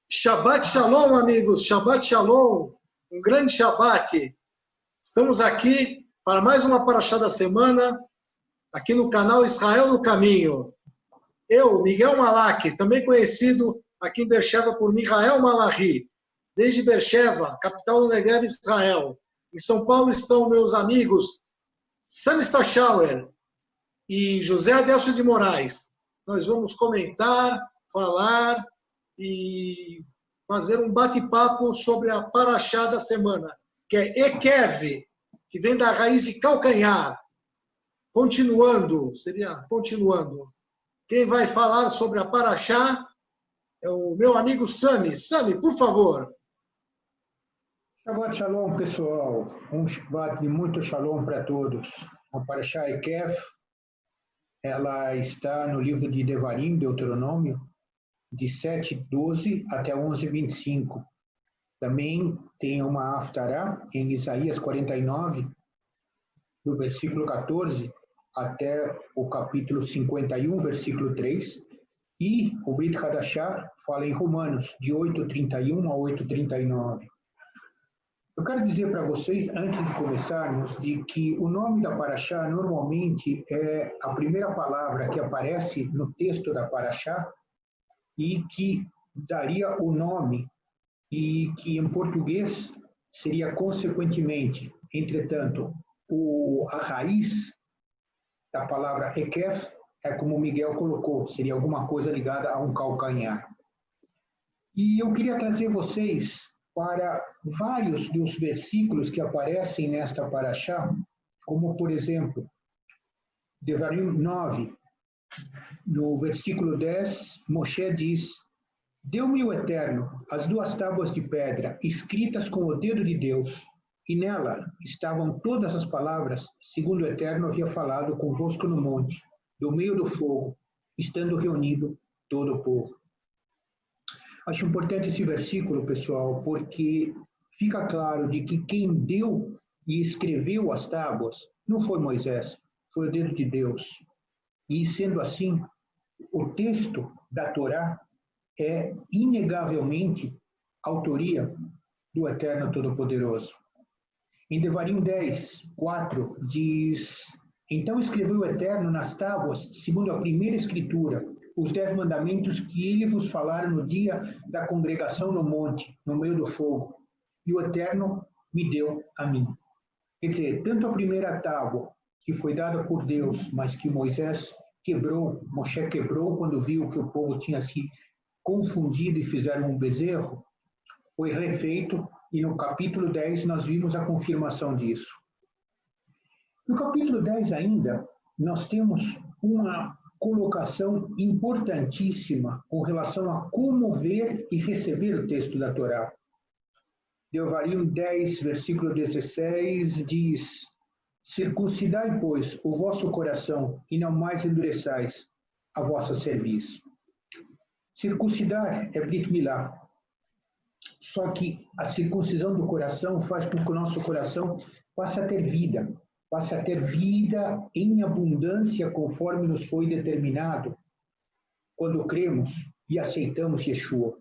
Shabbat Shalom, amigos. Shabbat Shalom. Um grande Shabbat. Estamos aqui para mais uma Parashá da semana, aqui no canal Israel no Caminho. Eu, Miguel Malak, também conhecido aqui em Beersheba por Mihael Malachi, desde Beersheba, capital do Negev, Israel. Em São Paulo estão meus amigos Sam Stachauer e José Adelso de Moraes. Nós vamos comentar, falar e fazer um bate-papo sobre a Parashá da semana, que é Ekev, que vem da raiz de calcanhar. Continuando. Quem vai falar sobre a Parashá é o meu amigo Sami. Sami, por favor. Shabbat Shalom, pessoal. Um Shabbat de muito Shalom para todos. A Parashá Ekev, ela está no livro de Devarim, Deuteronômio, de 7:12 até 11:25. Também tem uma Haftará em Isaías 49, do versículo 14 até o capítulo 51, versículo 3. E o Brit Hadashah fala em Romanos, de 8:31 a 8:39. Eu quero dizer para vocês, antes de começarmos, de que o nome da Parashá normalmente é a primeira palavra que aparece no texto da Parashá e que daria o nome e que em português seria consequentemente. Entretanto, a raiz da palavra Ekef é como o Miguel colocou, seria alguma coisa ligada a um calcanhar. E eu queria trazer vocês para vários dos versículos que aparecem nesta Parashá, como, por exemplo, Devarim 9, no versículo 10, Moshe diz: Deu-me o Eterno as 2 tábuas de pedra, escritas com o dedo de Deus, e nela estavam todas as palavras, segundo o Eterno havia falado convosco no monte, do meio do fogo, estando reunido todo o povo. Acho importante esse versículo, pessoal, porque fica claro de que quem deu e escreveu as tábuas não foi Moisés, foi o dedo de Deus. E, sendo assim, o texto da Torá é, inegavelmente, autoria do Eterno Todo-Poderoso. Em Devarim 10, 4, diz: Então escreveu o Eterno nas tábuas, segundo a primeira escritura, os 10 mandamentos que ele vos falara no dia da congregação no monte, no meio do fogo, e o Eterno me deu a mim. Quer dizer, tanto a primeira tábua, que foi dada por Deus, mas que Moshe quebrou quando viu que o povo tinha se confundido e fizeram um bezerro, foi refeito, e no capítulo 10 nós vimos a confirmação disso. No capítulo 10 ainda, nós temos uma colocação importantíssima com relação a como ver e receber o texto da Torá. Devarim 10, versículo 16, diz: Circuncidai, pois, o vosso coração, e não mais endureçais a vossa cerviz. Circuncidar é Brit Milá. Só que a circuncisão do coração faz com que o nosso coração passe a ter vida em abundância conforme nos foi determinado quando cremos e aceitamos Yeshua.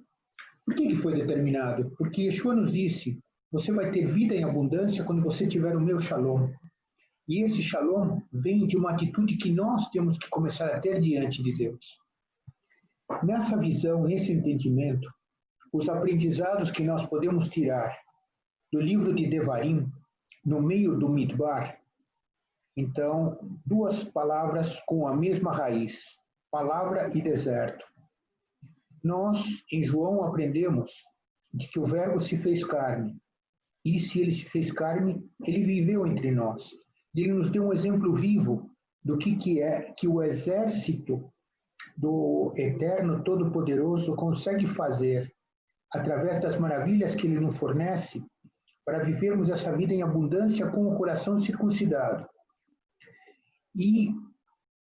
Por que foi determinado? Porque Yeshua nos disse: você vai ter vida em abundância quando você tiver o meu shalom. E esse shalom vem de uma atitude que nós temos que começar a ter diante de Deus. Nessa visão, nesse entendimento, os aprendizados que nós podemos tirar do livro de Devarim, no meio do Midbar, então, 2 palavras com a mesma raiz, palavra e deserto. Nós, em João, aprendemos de que o Verbo se fez carne, e se ele se fez carne, ele viveu entre nós. Ele nos deu um exemplo vivo do que é que o exército do Eterno Todo-Poderoso consegue fazer através das maravilhas que ele nos fornece para vivermos essa vida em abundância com o coração circuncidado. E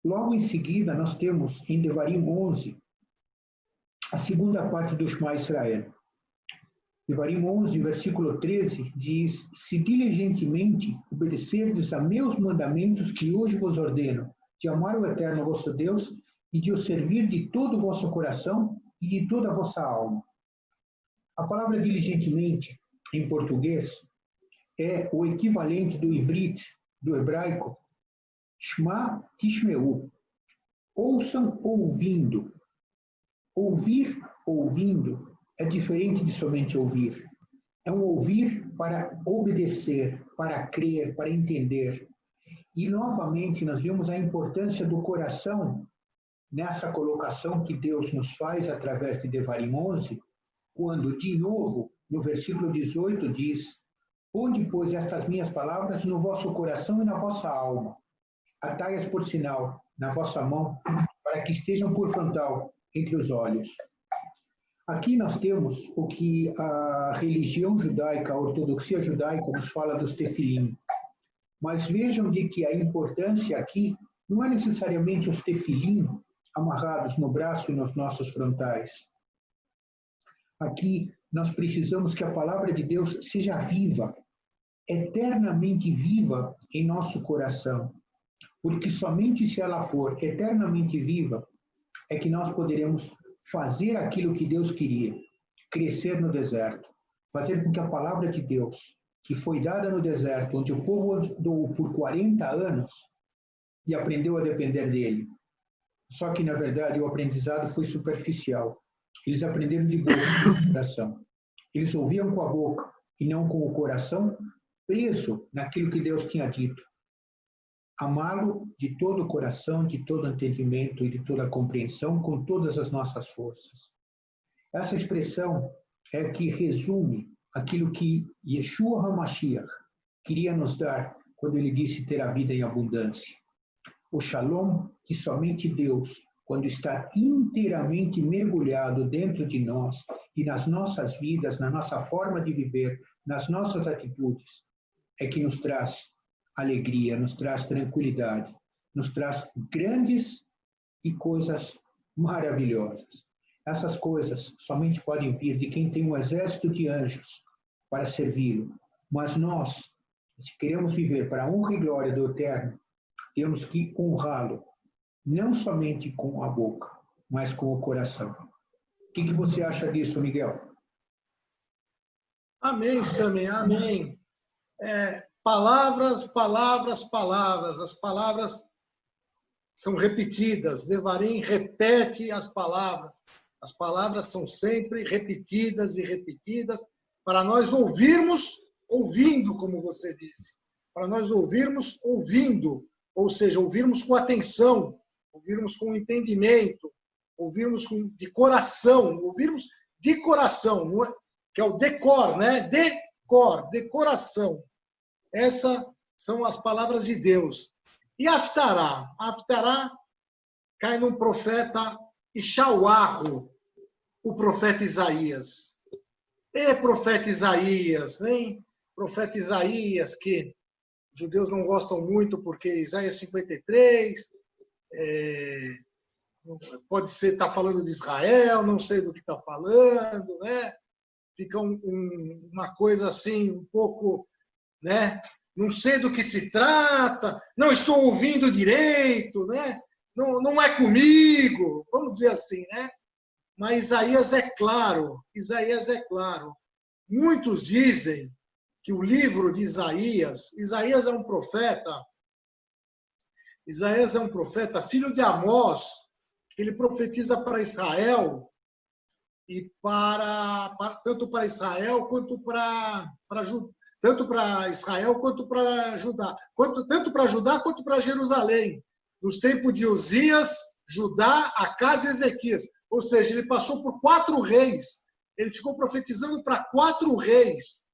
logo em seguida nós temos em Devarim 11 a segunda parte do Shema Israel. Devarim 11, versículo 13 diz: Se diligentemente obedecerdes a meus mandamentos que hoje vos ordeno, de amar o Eterno vosso Deus e de o servir de todo o vosso coração e de toda a vossa alma. A palavra diligentemente, em português, é o equivalente do ivrit, do hebraico, shma tishmeu. Ouçam ouvindo. Ouvir ouvindo é diferente de somente ouvir. É um ouvir para obedecer, para crer, para entender. E, novamente, nós vimos a importância do coração nessa colocação que Deus nos faz através de Devarim 11, quando, de novo, no versículo 18 diz: "Ponde, pois, estas minhas palavras no vosso coração e na vossa alma. Atai-as por sinal na vossa mão, para que estejam por frontal entre os olhos." Aqui nós temos o que a religião judaica, a ortodoxia judaica, nos fala dos tefilim. Mas vejam de que a importância aqui não é necessariamente os tefilim amarrados no braço e nos nossos frontais. Aqui nós precisamos que a palavra de Deus seja viva, eternamente viva em nosso coração. Porque somente se ela for eternamente viva é que nós poderemos fazer aquilo que Deus queria, crescer no deserto, fazer com que a palavra de Deus, que foi dada no deserto, onde o povo andou por 40 anos e aprendeu a depender dele. Só que, na verdade, o aprendizado foi superficial. Eles aprenderam de boca no coração. Eles ouviam com a boca e não com o coração, preso naquilo que Deus tinha dito. Amá-lo de todo o coração, de todo o entendimento e de toda a compreensão, com todas as nossas forças. Essa expressão é que resume aquilo que Yeshua HaMashiach queria nos dar quando ele disse ter a vida em abundância. O shalom que somente Deus, quando está inteiramente mergulhado dentro de nós e nas nossas vidas, na nossa forma de viver, nas nossas atitudes, é que nos traz alegria, nos traz tranquilidade, nos traz grandes e coisas maravilhosas. Essas coisas somente podem vir de quem tem um exército de anjos para servi-lo. Mas nós, se queremos viver para a honra e glória do Eterno, temos que honrá-lo, não somente com a boca, mas com o coração. O que você acha disso, Miguel? Amém, Sami, amém. Palavras, palavras, palavras. As palavras são repetidas. Devarim repete as palavras. As palavras são sempre repetidas e repetidas para nós ouvirmos, ouvindo, como você disse. Para nós ouvirmos, ouvindo. Ou seja, ouvirmos com atenção, ouvirmos com entendimento, ouvirmos de coração, ouvirmos de coração, não é? Que é o decor, né? Decor, decoração. Essas são as palavras de Deus. E Haftará? Haftará cai num profeta Ixauarro, o profeta Isaías. E profeta Isaías, hein? Profeta Isaías, que os judeus não gostam muito, porque Isaías 53, pode ser, está falando de Israel, não sei do que está falando, né? Fica uma coisa assim, um pouco... né? Não sei do que se trata, não estou ouvindo direito, né? Não é comigo, vamos dizer assim, né? Mas Isaías é claro, Isaías é claro. Muitos dizem que o livro de Isaías é um profeta, filho de Amós, que ele profetiza para Israel, e tanto para Israel quanto para Judá. Tanto para Israel quanto para Judá. Tanto para Judá quanto para Jerusalém. Nos tempos de Uzias, Judá, Acás e Ezequias. Ou seja, ele passou por 4 reis. Ele ficou profetizando para 4 reis.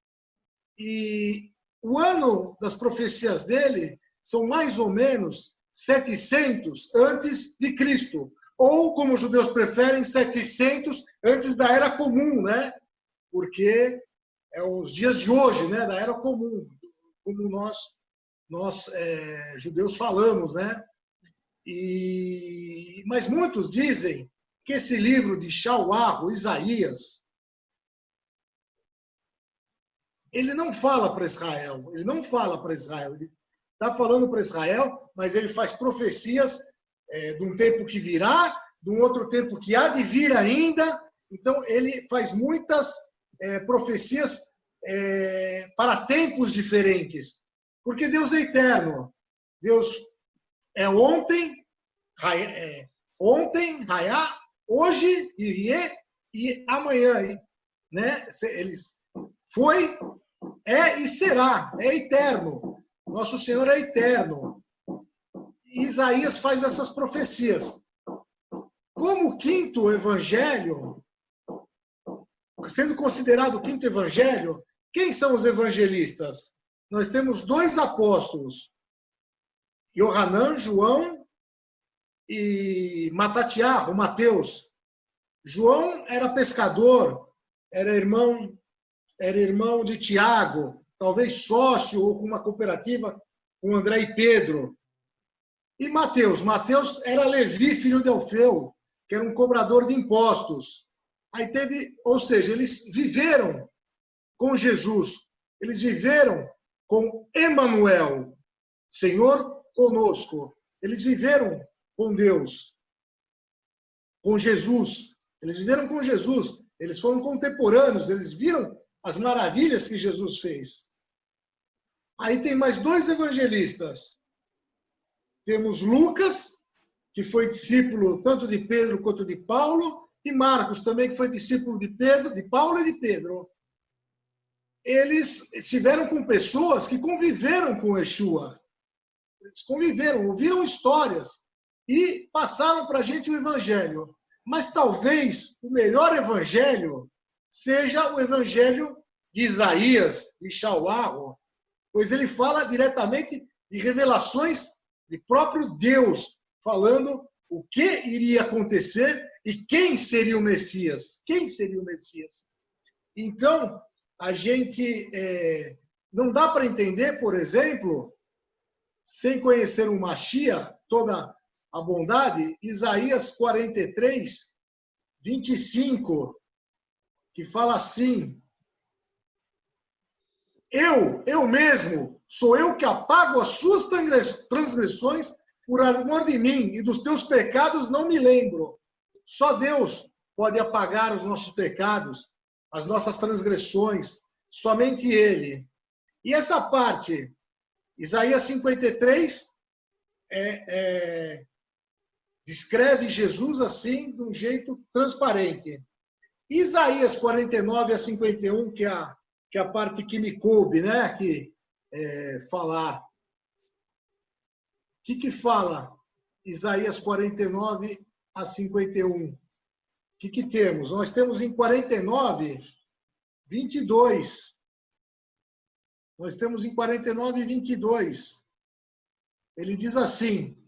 E o ano das profecias dele são mais ou menos 700 antes de Cristo. Ou, como os judeus preferem, 700 antes da Era Comum, né? Porque... os dias de hoje, né, da Era Comum, como nós judeus falamos, né? Mas muitos dizem que esse livro de Ixauarro, Isaías, ele não fala para Israel, ele está falando para Israel, mas ele faz profecias de um tempo que virá, de um outro tempo que há de vir ainda. Então ele faz muitas profecias para tempos diferentes. Porque Deus é eterno. Deus é ontem, Raiá, hoje, Irie e amanhã. Né? Ele foi, é e será. É eterno. Nosso Senhor é eterno. Isaías faz essas profecias. Como o quinto evangelho, sendo considerado o quinto evangelho, quem são os evangelistas? Nós temos 2 apóstolos, Yohanan, João e Matatiá, o Mateus. João era pescador, era irmão de Tiago, talvez sócio ou com uma cooperativa com André e Pedro. E Mateus era Levi, filho de Alfeu, que era um cobrador de impostos. Aí ou seja, eles viveram com Jesus, eles viveram com Emanuel, Senhor conosco. Eles viveram com Deus, com Jesus. Eles viveram com Jesus. Eles foram contemporâneos, eles viram as maravilhas que Jesus fez. Aí tem mais 2 evangelistas. Temos Lucas, que foi discípulo tanto de Pedro quanto de Paulo, e Marcos também, que foi discípulo de Paulo e de Pedro. Eles estiveram com pessoas que conviveram com Yeshua. Eles conviveram, ouviram histórias e passaram para a gente o evangelho. Mas talvez o melhor evangelho seja o evangelho de Isaías, de Shauarro, pois ele fala diretamente de revelações de próprio Deus, falando o que iria acontecer e quem seria o Messias. Quem seria o Messias? Então, a gente não dá para entender, por exemplo, sem conhecer o Mashiach, toda a bondade, Isaías 43, 25, que fala assim: eu mesmo, sou eu que apago as suas transgressões por amor de mim, e dos teus pecados não me lembro. Só Deus pode apagar os nossos pecados, as nossas transgressões, somente Ele. E essa parte, Isaías 53, descreve Jesus assim, de um jeito transparente. Isaías 49 a 51, que é a parte que me coube, né? Falar. O que fala Isaías 49 a 51? O que temos? Nós temos em 49, 22. Nós temos em 49, 22. Ele diz assim: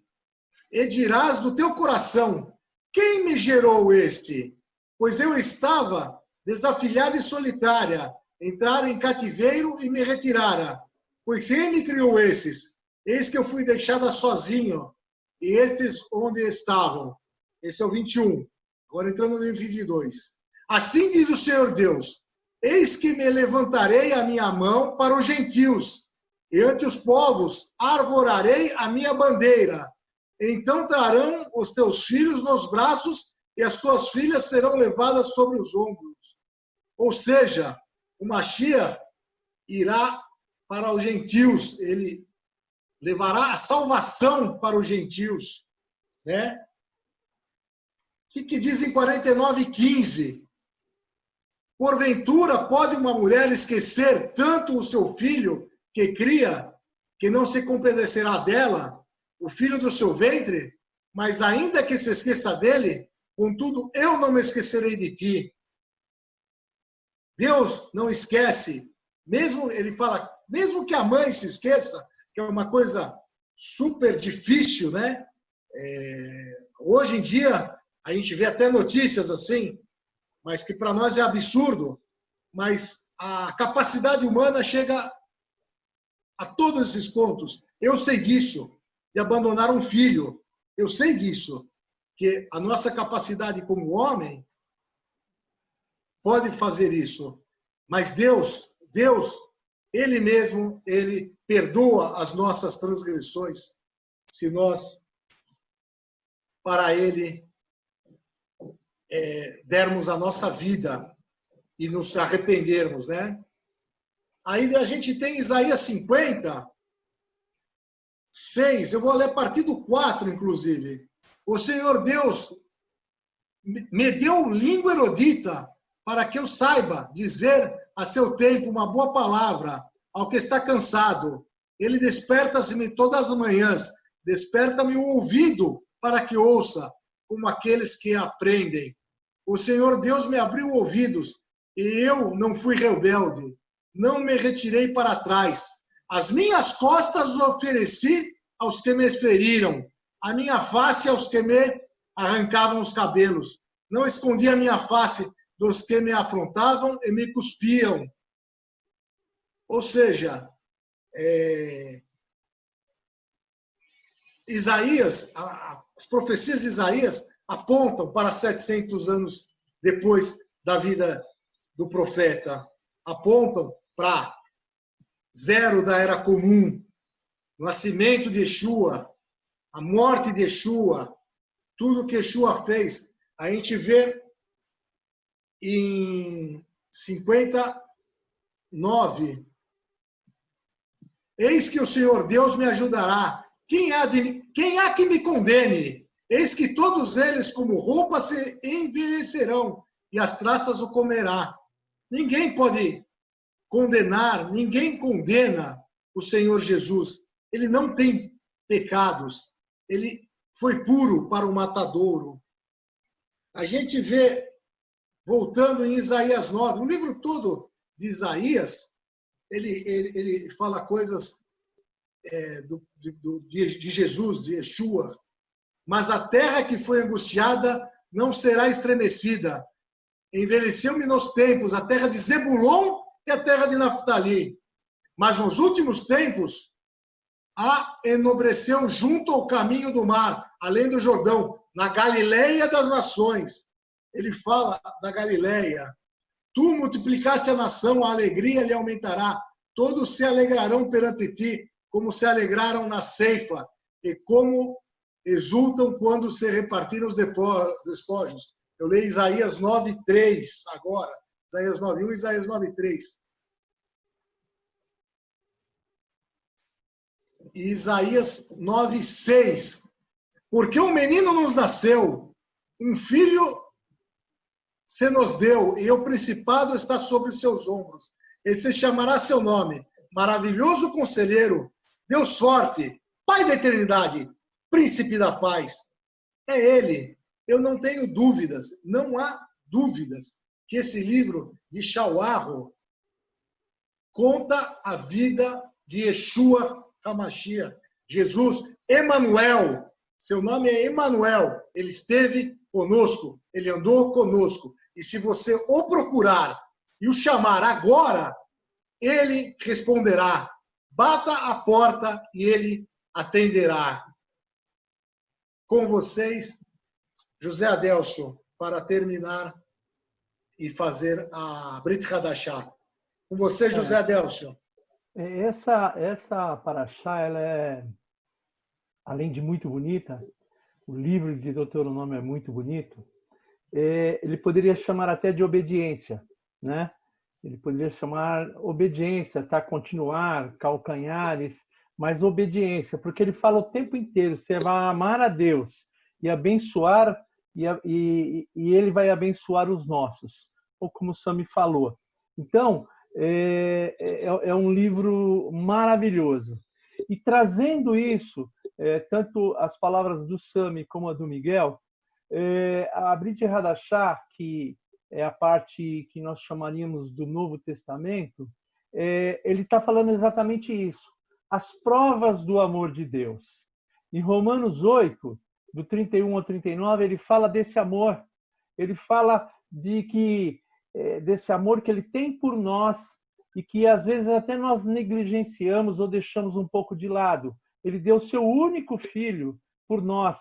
e dirás do teu coração, quem me gerou este? Pois eu estava desafilhada e solitária, entrara em cativeiro e me retirara. Pois quem me criou esses? Eis que eu fui deixada sozinho, e estes onde estavam? Esse é o 21. Agora entrando no 22. Assim diz o Senhor Deus: eis que me levantarei a minha mão para os gentios, e ante os povos arvorarei a minha bandeira. Então trarão os teus filhos nos braços, e as tuas filhas serão levadas sobre os ombros. Ou seja, o Mashiach irá para os gentios, ele levará a salvação para os gentios. Né? O que diz em 49:15? Porventura pode uma mulher esquecer tanto o seu filho que cria, que não se compadecerá dela, o filho do seu ventre? Mas ainda que se esqueça dele, contudo eu não me esquecerei de ti. Deus não esquece. Ele fala, mesmo que a mãe se esqueça, que é uma coisa super difícil, né? Hoje em dia, a gente vê até notícias assim, mas que para nós é absurdo. Mas a capacidade humana chega a todos esses pontos. Eu sei disso, de abandonar um filho. Eu sei disso, que a nossa capacidade como homem pode fazer isso. Mas Deus, Ele mesmo, Ele perdoa as nossas transgressões se nós, para Ele, dermos a nossa vida. e nos arrependermos, né? Aí a gente tem Isaías 50, 6, eu vou ler a partir do 4, inclusive. O Senhor Deus me deu língua erudita para que eu saiba dizer a seu tempo uma boa palavra ao que está cansado. Ele desperta-me todas as manhãs, desperta-me o ouvido para que ouça, como aqueles que aprendem. O Senhor Deus me abriu ouvidos e eu não fui rebelde, não me retirei para trás. As minhas costas ofereci aos que me feriram, a minha face aos que me arrancavam os cabelos. Não escondi a minha face dos que me afrontavam e me cuspiam. Ou seja, Isaías, as profecias de Isaías apontam para 700 anos depois da vida do profeta. Apontam para zero da Era Comum, o nascimento de Yeshua, a morte de Yeshua, tudo que Yeshua fez. A gente vê em 59. Eis que o Senhor Deus me ajudará. Quem há que me condene? Eis que todos eles, como roupa, se envelhecerão, e as traças o comerá. Ninguém pode condenar, ninguém condena o Senhor Jesus. Ele não tem pecados. Ele foi puro para o matadouro. A gente vê, voltando em Isaías 9, o livro todo de Isaías, ele fala coisas de Jesus, de Yeshua. Mas a terra que foi angustiada não será estremecida. Envelheceu-me nos tempos a terra de Zebulon e a terra de Naftali. Mas nos últimos tempos, a enobreceu junto ao caminho do mar, além do Jordão, na Galileia das nações. Ele fala da Galileia. Tu multiplicaste a nação, a alegria lhe aumentará. Todos se alegrarão perante ti, como se alegraram na ceifa, e como exultam quando se repartiram os despojos. Eu leio Isaías 9:3 agora. Isaías 9:1 e Isaías 9:3. E Isaías 9:6. Porque um menino nos nasceu, um filho se nos deu, e o principado está sobre seus ombros. Ele se chamará seu nome, Maravilhoso Conselheiro, Deus Forte, Pai da Eternidade, Príncipe da Paz. É ele. Eu não tenho dúvidas, não há dúvidas que esse livro de Shauarro conta a vida de Yeshua HaMashiach, Jesus, Emanuel. Seu nome é Emanuel. Ele esteve conosco, ele andou conosco. E se você o procurar e o chamar agora, ele responderá. Bata a porta e ele atenderá. Com vocês, José Adelso, para terminar e fazer a Brit Hadashah. Com você, José Adelso. Essa paraxá, ela é, além de muito bonita, o livro de Deuteronômio é muito bonito, ele poderia chamar até de obediência, né? Ele poderia chamar obediência, tá? Continuar, calcanhares, mas obediência, porque ele fala o tempo inteiro, você vai amar a Deus e abençoar, e ele vai abençoar os nossos, ou como o Sami falou. Então, é um livro maravilhoso. E trazendo isso, tanto as palavras do Sami como a do Miguel, a Brit Hadashah, que é a parte que nós chamaríamos do Novo Testamento, ele está falando exatamente isso. As provas do amor de Deus. Em Romanos 8, do 31 ao 39, ele fala desse amor. Ele fala desse amor que ele tem por nós e que às vezes até nós negligenciamos ou deixamos um pouco de lado. Ele deu seu único filho por nós.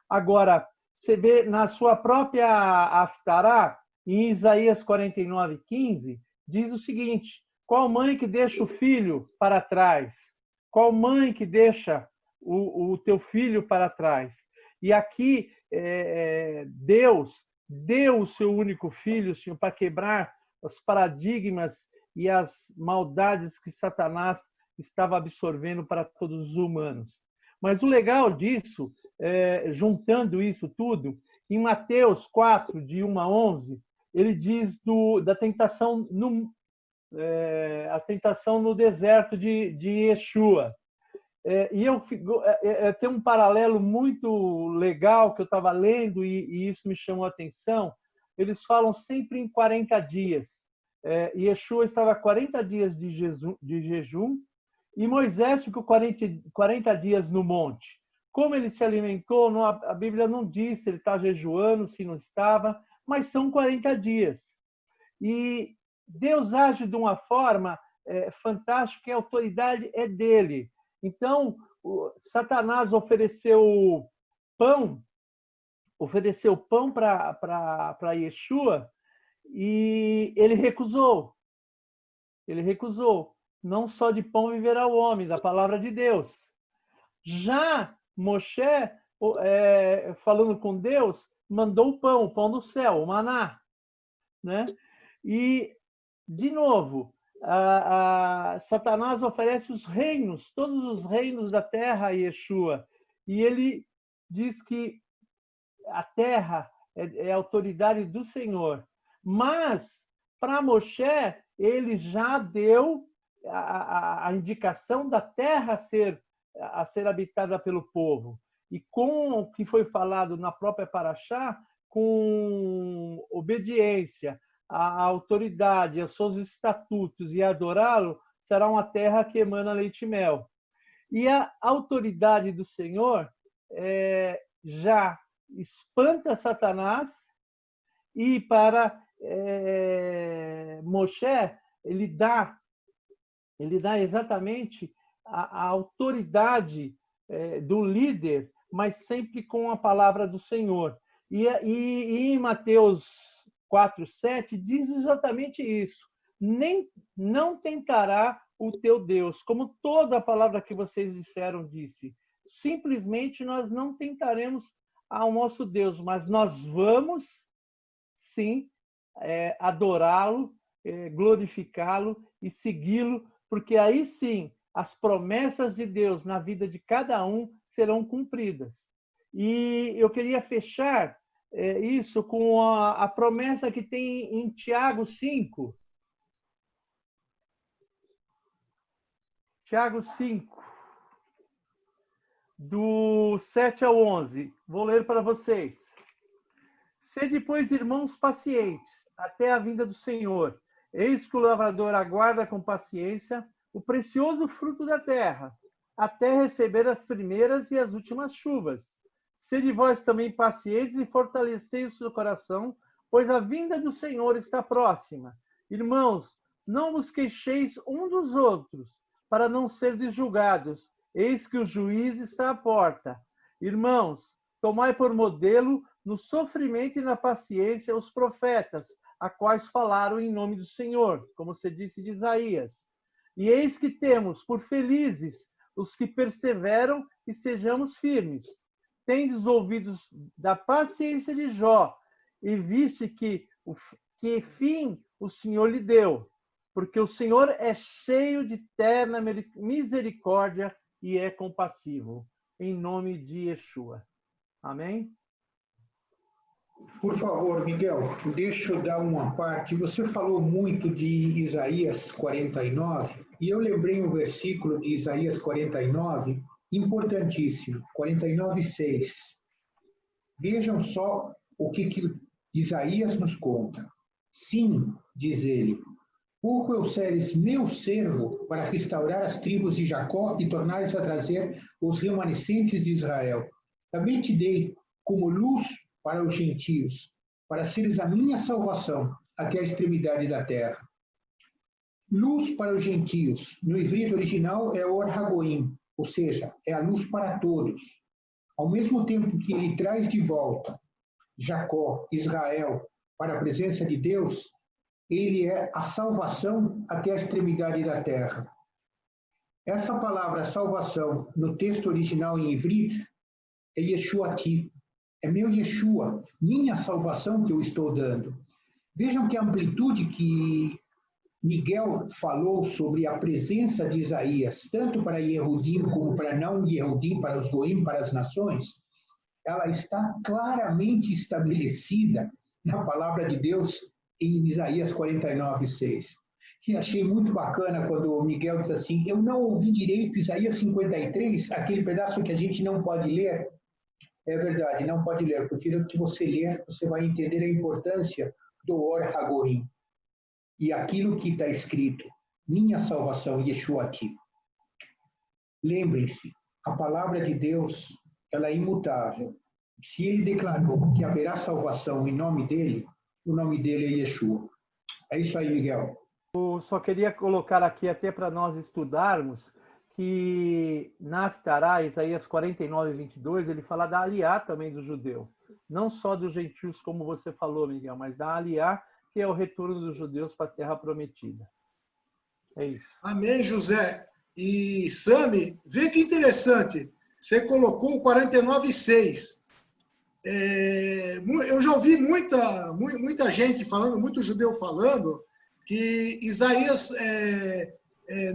Agora, você vê na sua própria Haftará, em Isaías 49:15, diz o seguinte: qual mãe que deixa o filho para trás? Qual mãe que deixa o teu filho para trás? E aqui Deus deu o seu único filho, Senhor, para quebrar os paradigmas e as maldades que Satanás estava absorvendo para todos os humanos. Mas o legal disso, juntando isso tudo, em Mateus 4, de 1 a 11, ele diz da tentação a tentação no deserto de Yeshua. E eu tenho um paralelo muito legal que eu estava lendo e isso me chamou a atenção. Eles falam sempre em 40 dias. Yeshua estava 40 dias de jejum e Moisés ficou 40 dias no monte. Como ele se alimentou, a Bíblia não diz se ele está jejuando, se não estava, mas são 40 dias. E Deus age de uma forma fantástica, que a autoridade é dele. Então, Satanás ofereceu pão para Yeshua e ele recusou. Ele recusou. Não só de pão viverá o homem, da palavra de Deus. Já Moshe, falando com Deus, mandou o pão do céu, o maná. Né? E, de novo, Satanás oferece os reinos, todos os reinos da terra a Yeshua. E ele diz que a terra é a autoridade do Senhor. Mas, para Moshe, ele já deu a indicação da terra a ser habitada pelo povo. E com o que foi falado na própria Paraxá, com obediência, a autoridade, aos seus estatutos e adorá-lo, será uma terra que emana leite e mel. E a autoridade do Senhor já espanta Satanás e para Moshe ele dá exatamente a autoridade do líder, mas sempre com a palavra do Senhor. E em Mateus 4:7 diz exatamente isso. Não tentará o teu Deus, como toda a palavra que vocês disseram disse. Simplesmente nós não tentaremos ao nosso Deus, mas nós vamos, sim, adorá-lo, glorificá-lo e segui-lo, porque aí sim as promessas de Deus na vida de cada um serão cumpridas. E eu queria fechar isso com a promessa que tem em Tiago 5. Tiago 5, do 7 ao 11. Vou ler para vocês. Sede, pois, irmãos, pacientes, até a vinda do Senhor. Eis que o lavrador aguarda com paciência o precioso fruto da terra, até receber as primeiras e as últimas chuvas. Sede vós também pacientes e fortalecei o seu coração, pois a vinda do Senhor está próxima. Irmãos, não vos queixeis um dos outros, para não serdes julgados. Eis que o juiz está à porta. Irmãos, tomai por modelo no sofrimento e na paciência os profetas, a quais falaram em nome do Senhor, como se disse de Isaías. E eis que temos por felizes os que perseveram e sejamos firmes. Tendes ouvidos da paciência de Jó, e viste que fim o Senhor lhe deu, porque o Senhor é cheio de terna misericórdia e é compassivo. Em nome de Yeshua. Amém? Por favor, Miguel, deixa eu dar uma parte. Você falou muito de Isaías 49, e eu lembrei um versículo de Isaías 49, importantíssimo, 49:6. Vejam só o que Isaías nos conta. Sim, diz ele, pouco eu seres meu servo para restaurar as tribos de Jacó e tornares a trazer os remanescentes de Israel. Também te dei como luz para os gentios, para seres a minha salvação até a extremidade da terra. Luz para os gentios, no hebraico original é Or Hagoim, ou seja, é a luz para todos. Ao mesmo tempo que ele traz de volta Jacó, Israel, para a presença de Deus, ele é a salvação até a extremidade da terra. Essa palavra salvação, no texto original em hebraico, é Yeshuati. É meu Yeshua, minha salvação que eu estou dando. Vejam que amplitude que Miguel falou sobre a presença de Isaías, tanto para Yehudim como para não Yehudim, para os Goim, para as nações, ela está claramente estabelecida na palavra de Deus em Isaías 49:6. E achei muito bacana quando o Miguel diz assim, eu não ouvi direito Isaías 53, aquele pedaço que a gente não pode ler. É verdade, não pode ler, porque no que você ler, você vai entender a importância do Or Hagorim. E aquilo que está escrito, minha salvação, Yeshua aqui. Lembrem-se, a palavra de Deus, ela é imutável. Se ele declarou que haverá salvação em nome dele, o nome dele é Yeshua. É isso aí, Miguel. Eu só queria colocar aqui até para nós estudarmos que na Haftará, Isaías 49:22, ele fala da aliá também do judeu. Não só dos gentios, como você falou, Miguel, mas da aliá, que é o retorno dos judeus para a terra prometida. É isso. Amém, José. E Sami, vê que interessante. Você colocou o 49:6. Eu já ouvi muita gente falando, muito judeu falando, que Isaías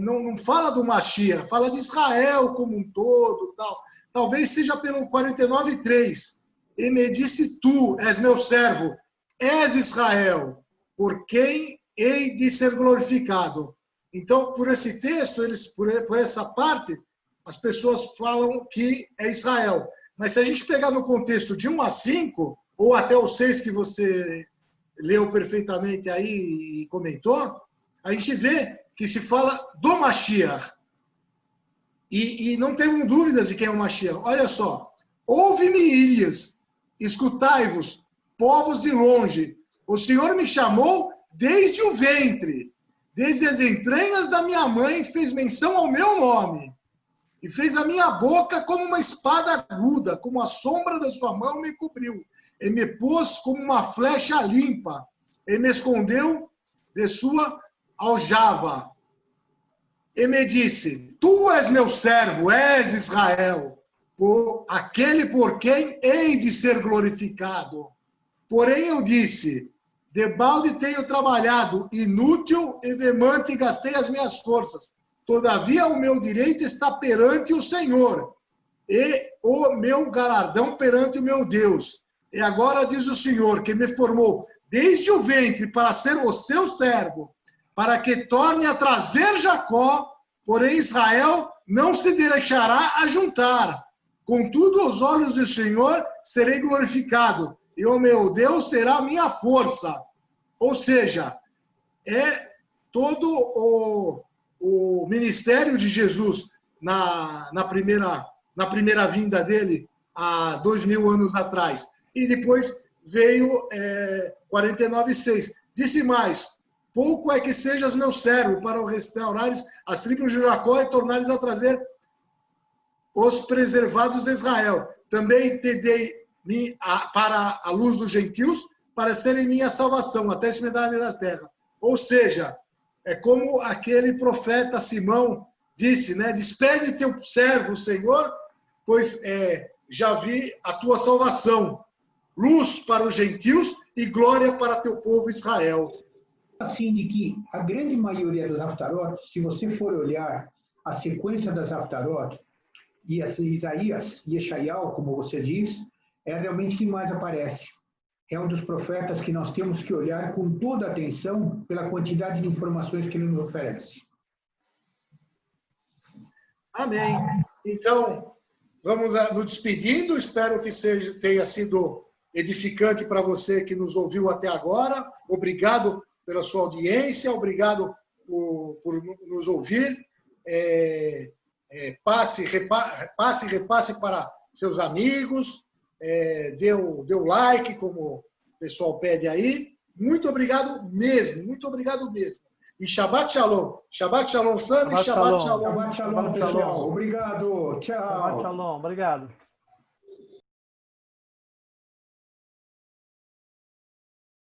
não fala do Mashiach, fala de Israel como um todo. Tal. Talvez seja pelo 49:3. E me disse, tu és meu servo, és Israel, por quem hei de ser glorificado. Então, por esse texto, por essa parte, as pessoas falam que é Israel. Mas se a gente pegar no contexto de 1 a 5, ou até o 6 que você leu perfeitamente aí e comentou, a gente vê que se fala do Mashiach. E não tenham dúvidas de quem é o Mashiach. Olha só. Ouve-me, ilhas, escutai-vos, povos de longe. O Senhor me chamou desde o ventre, desde as entranhas da minha mãe, fez menção ao meu nome. E fez a minha boca como uma espada aguda, como a sombra da sua mão me cobriu. E me pôs como uma flecha limpa. E me escondeu de sua aljava. E me disse, tu és meu servo, és Israel, aquele por quem hei de ser glorificado. Porém eu disse, debalde tenho trabalhado, inútil e veemante gastei as minhas forças. Todavia o meu direito está perante o Senhor, e o meu galardão perante o meu Deus. E agora diz o Senhor, que me formou desde o ventre para ser o seu servo, para que torne a trazer Jacó, porém Israel não se deixará ajuntar. Contudo, aos olhos do Senhor serei glorificado, e o meu Deus será a minha força. Ou seja, é todo o ministério de Jesus na primeira vinda dele, há 2000 anos atrás. E depois veio 49:6. Disse mais, pouco é que sejas meu servo para restaurares as tribos de Jacó e tornares a trazer os preservados de Israel. Também te dei para a luz dos gentios, para serem minha salvação, até a extremidade da terra. Ou seja, é como aquele profeta Simão disse, né? Despede teu servo, Senhor, pois já vi a tua salvação. Luz para os gentios e glória para teu povo Israel. Assim, de que a grande maioria das Haftarot, se você for olhar a sequência das Haftarot, e Isaías, Yeshayahu, como você diz, é realmente quem mais aparece. É um dos profetas que nós temos que olhar com toda atenção pela quantidade de informações que ele nos oferece. Amém. Então, vamos nos despedindo. Espero que tenha sido edificante para você que nos ouviu até agora. Obrigado pela sua audiência, obrigado por nos ouvir. Passe e repasse para seus amigos. Deu like, como o pessoal pede aí. Muito obrigado mesmo, muito obrigado mesmo. E Shabbat Shalom. Shabbat Shalom, Sami. Shabbat Shalom. Shabbat Shalom, pessoal. Obrigado. Tchau. Shabbat Shalom. Obrigado.